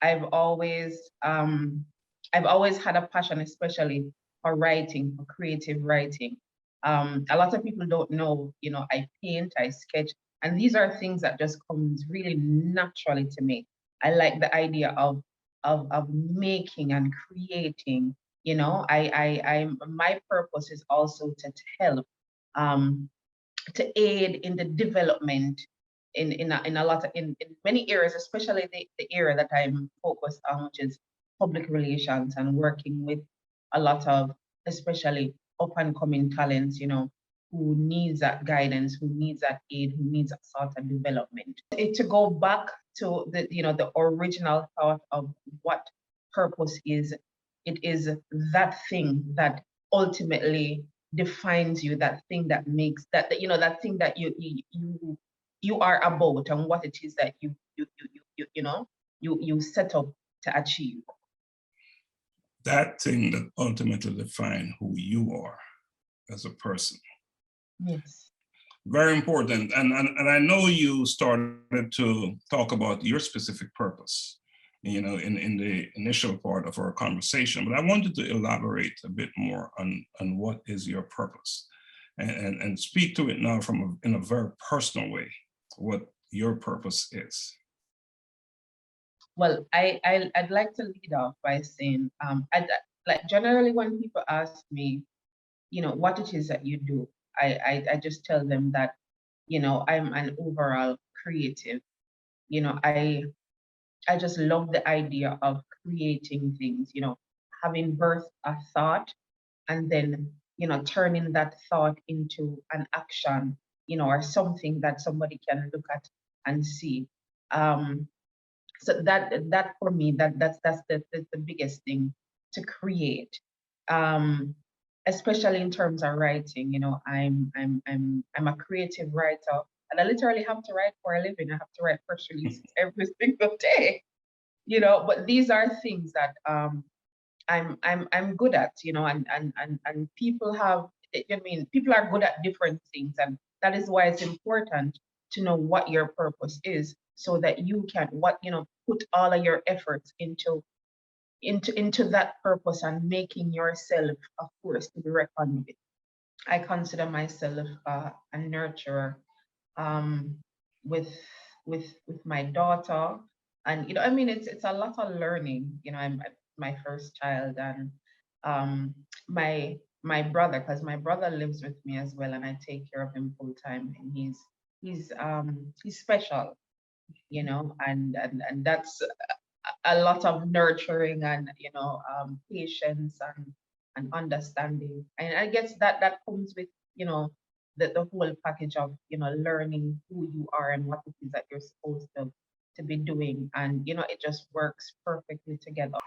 I've always I've always had a passion, especially for writing, for creative writing. A lot of people don't know, I paint, I sketch, and these are things that just comes really naturally to me. I like the idea of making and creating. My purpose is also to help, um, to aid in the development in a lot of in many areas, especially the area that I'm focused on, which is public relations and working with a lot of especially up and coming talents, who needs that guidance, who needs that aid, who needs that sort of development. To go back to the original thought of what purpose is, it is that thing that ultimately defines you, that thing that makes that thing that you are about, and what it is that you set up to achieve. That thing that ultimately defines who you are as a person. Yes. Very important. And I know you started to talk about your specific purpose, in the initial part of our conversation, but I wanted to elaborate a bit more on what is your purpose, and speak to it now in a very personal way, what your purpose is. Well, I'd like to lead off by saying, like generally when people ask me, what it is that you do, I just tell them that, I'm an overall creative. I just love the idea of creating things, having birthed a thought and then, turning that thought into an action, or something that somebody can look at and see. So that for me, that's the biggest thing, to create. Especially in terms of writing, I'm a creative writer, and I literally have to write for a living. I have to write press releases every single day, but these are things that I'm good at, and people have, people are good at different things, and that is why it's important to know what your purpose is, so that you can put all of your efforts into that purpose, and making yourself a force to be reckoned with. I consider myself a nurturer, with my daughter, and it's a lot of learning. I'm my first child, and my brother, because my brother lives with me as well, and I take care of him full time, and he's special, and that's a lot of nurturing, and patience, and understanding, and I guess that comes with the whole package of learning who you are and what it is that you're supposed to be doing, and it just works perfectly together.